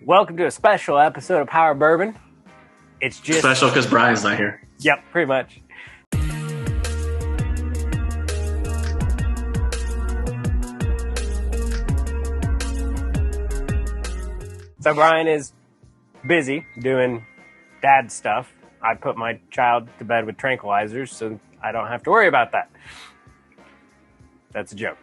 Welcome to a special episode of Power Bourbon. It's just special because Brian's not here. Yep, pretty much. So Brian is busy doing dad stuff. I put my child to bed with tranquilizers, so I don't have to worry about that. That's a joke.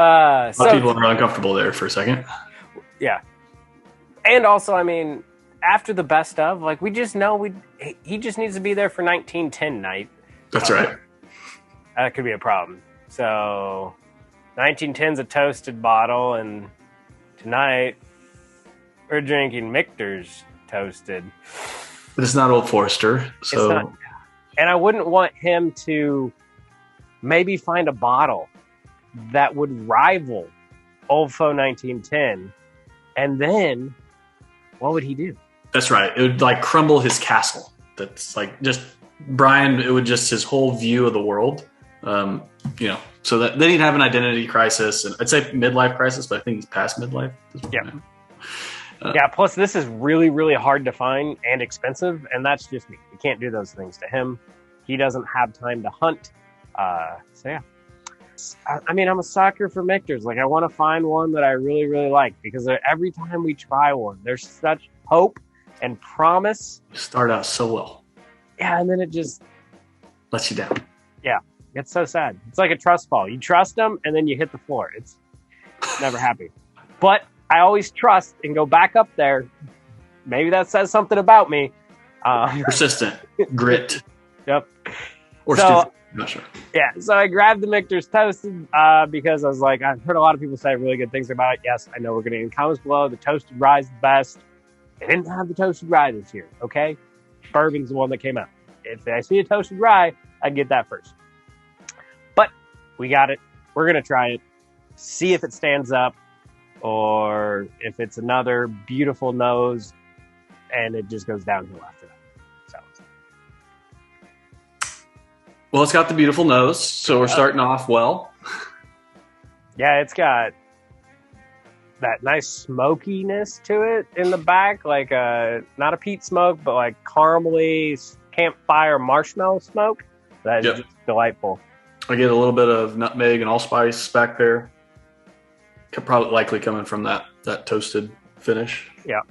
So people are uncomfortable there for a second. Yeah. And also, I mean, after the best of, like, we just know he just needs to be there for 1910 night. That's right. That could be a problem. So 1910's a toasted bottle, and tonight we're drinking Michter's toasted. But it's not Old Forester, so... It's not, and I wouldn't want him to maybe find a bottle that would rival Old Foe 1910, and then what would he do? That's right. It would like crumble his castle. That's like just Brian. It would just his whole view of the world. So that then he'd have an identity crisis, and I'd say midlife crisis, but I think he's past midlife. Yeah. Yeah. Plus, this is really, really hard to find and expensive, and that's just me. You can't do those things to him. He doesn't have time to hunt. So yeah. I mean, I'm a sucker for Michters. Like, I want to find one that I really, really like, because every time we try one, there's such hope and promise. You start out so well. Yeah, and then it just lets you down. Yeah, it's so sad. It's like a trust fall. You trust them, and then you hit the floor. It's never happy. But I always trust and go back up there. Maybe that says something about me. Persistent. Grit. Yep. Or stupid. I'm not sure. Yeah, so I grabbed the Michter's Toasted because I was like, I've heard a lot of people say really good things about it. Yes, I know we're getting in comments below. The Toasted Rye is the best. They didn't have the Toasted Rye this year, okay? Bourbon's the one that came out. If I see a Toasted Rye, I'd get that first. But we got it. We're going to try it. See if it stands up or if it's another beautiful nose and it just goes downhill after that. Well, it's got the beautiful nose, so we're starting off well. Yeah, it's got that nice smokiness to it in the back, like not a peat smoke, but like caramely campfire marshmallow smoke. That is just delightful. I get a little bit of nutmeg and allspice back there. Probably likely coming from that toasted finish. Yeah.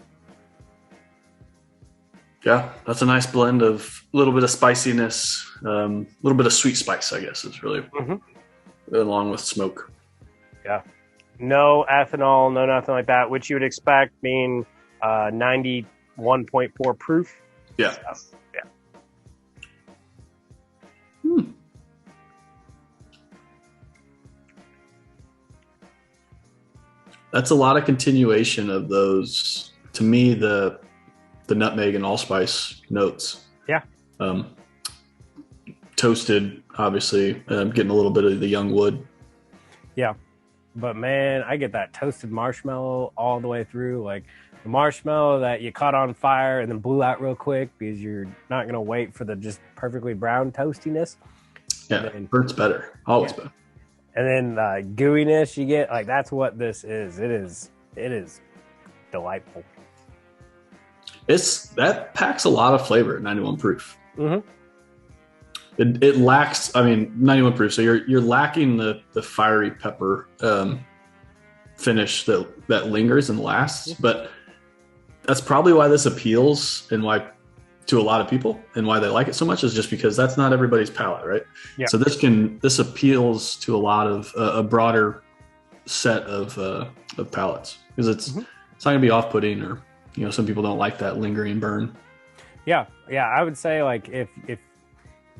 Yeah, that's a nice blend of a little bit of spiciness, a little bit of sweet spice, I guess, is really along with smoke. Yeah. No ethanol, no nothing like that, which you would expect being 91.4 proof. Yeah. So, yeah. That's a lot of continuation of those, to me, the nutmeg and allspice notes. Yeah. Toasted, obviously, getting a little bit of the young wood. Yeah. But man, I get that toasted marshmallow all the way through. Like the marshmallow that you caught on fire and then blew out real quick because you're not going to wait for the just perfectly brown toastiness. Yeah. Burnt's better. Always better. And then gooiness you get, like that's what this is. It is delightful. That packs a lot of flavor at 91 proof. Mm-hmm. It lacks, 91 proof. So you're lacking the fiery pepper finish that lingers and lasts. But that's probably why this appeals and why to a lot of people and why they like it so much is just because that's not everybody's palate, right? Yeah. So this appeals to a lot of a broader set of palates because it's not going to be off-putting or. Some people don't like that lingering burn. Yeah. I would say like if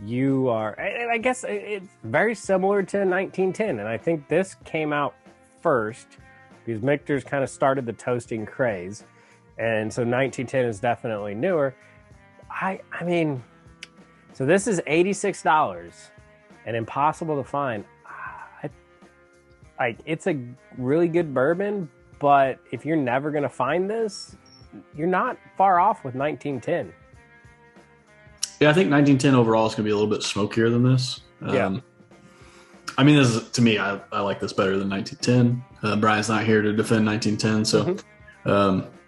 you are, I guess it's very similar to 1910, and I think this came out first because Michter's kind of started the toasting craze, and so 1910 is definitely newer. I mean, so this is $86 and impossible to find. It's a really good bourbon, but if you're never going to find this, you're not far off with 1910. Yeah, I think 1910 overall is going to be a little bit smokier than this. I mean, this is, to me, I like this better than 1910. Brian's not here to defend 1910, so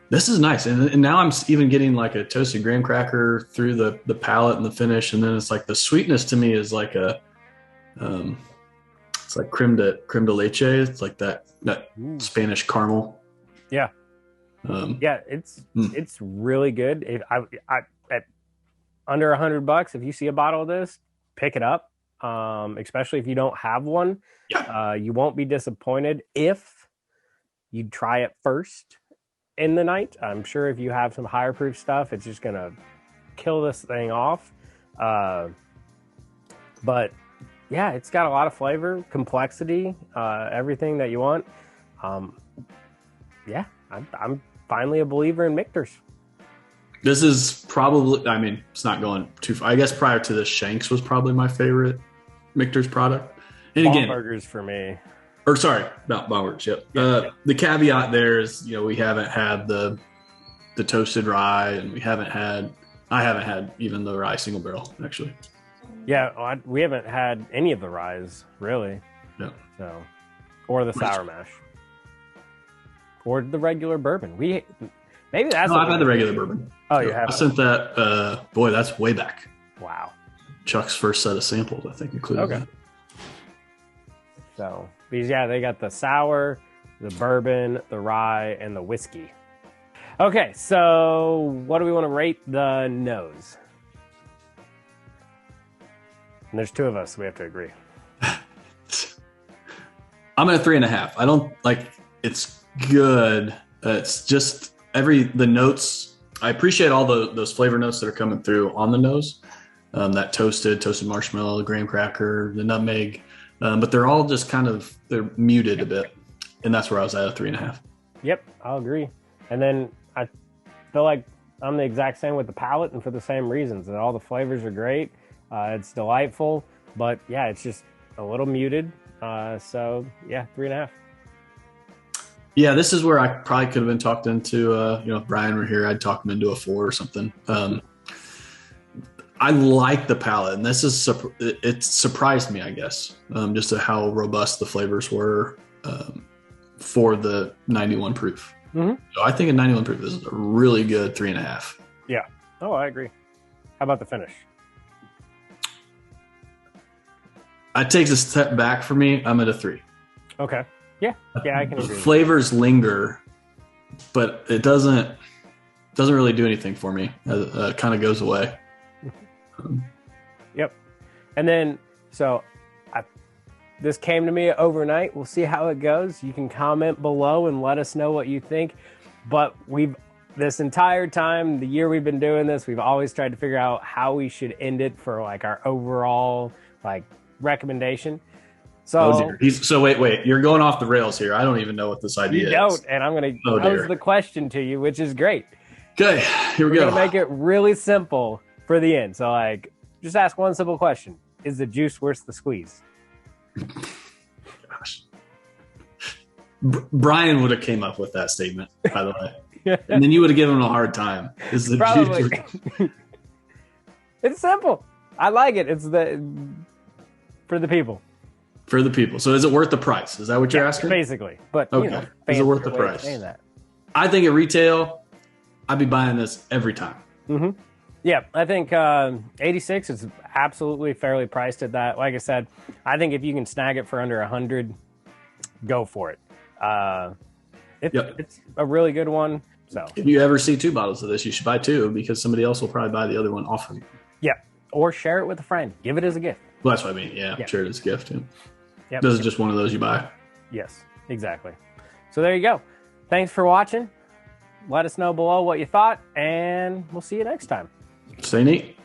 this is nice. And now I'm even getting like a toasted graham cracker through the palate and the finish, and then it's like the sweetness to me is like a it's like creme de leche. It's like that Spanish caramel. Yeah. It's really good. If I at under $100, if you see a bottle of this, pick it up. Especially if you don't have one, you won't be disappointed if you try it first in the night. I'm sure if you have some higher proof stuff, it's just gonna kill this thing off. But yeah, it's got a lot of flavor, complexity, everything that you want. I'm finally a believer in Michters. This is probably, I mean, it's not going too far. I guess prior to this, Shanks was probably my favorite Michter's product. And again, burgers for me. Or sorry, about Bauer's. Yep. The caveat there is, we haven't had the toasted rye, and I haven't had even the rye single barrel actually. Yeah, we haven't had any of the ryes really. Yeah. So, or the sour mash, or the regular bourbon. Maybe that's. No, I've had the regular bourbon. Oh, you have. I sent that. Boy, that's way back. Wow. Chuck's first set of samples, I think, included that. So, because they got the sour, the bourbon, the rye, and the whiskey. Okay, so what do we want to rate the nose? And there's two of us, so we have to agree. I'm at 3.5. I don't like. It's good. It's just the notes. I appreciate all those flavor notes that are coming through on the nose. That toasted marshmallow, the graham cracker, the nutmeg, but they're all just they're muted a bit, and that's where I was at 3.5. Yep, I'll agree. And then I feel like I'm the exact same with the palate, and for the same reasons. That all the flavors are great. It's delightful, but yeah, it's just a little muted. So yeah, 3.5. Yeah, this is where I probably could have been talked into. If Brian were here, I'd talk him into a 4 or something. I like the palate, and it surprised me, I guess, just to how robust the flavors were for the 91 proof. Mm-hmm. So I think a 91 proof is a really good 3.5. Yeah. Oh, I agree. How about the finish? It takes a step back for me. I'm at a 3. Okay. Yeah, I can agree. Flavors linger, but it doesn't really do anything for me. It kind of goes away. Yep. And then, this came to me overnight. We'll see how it goes. You can comment below and let us know what you think. But this entire time, the year we've been doing this, we've always tried to figure out how we should end it for our overall recommendation. So, wait, you're going off the rails here. I don't even know what this idea is. You don't, and I'm going to pose the question to you, which is great. Okay, here we go. We're going to make it really simple for the end. So, just ask one simple question. Is the juice worth the squeeze? Gosh. Brian would have came up with that statement, by the way. And then you would have given him a hard time. Is the juice It's simple. I like it. It's for the people. For the people. So is it worth the price? Is that what you're asking? Basically. But, okay. Is it worth the price? I think at retail, I'd be buying this every time. Mm-hmm. Yeah, I think 86 is absolutely fairly priced at that. Like I said, I think if you can snag it for under 100, go for it. It's a really good one. So if you ever see 2 bottles of this, you should buy 2 because somebody else will probably buy the other one off of you. Yeah, or share it with a friend. Give it as a gift. Well, that's what I mean. Yeah. Share it as a gift. Yeah. Yep. This is just one of those you buy. Yes, exactly. So there you go. Thanks for watching. Let us know below what you thought, and we'll see you next time. Stay neat.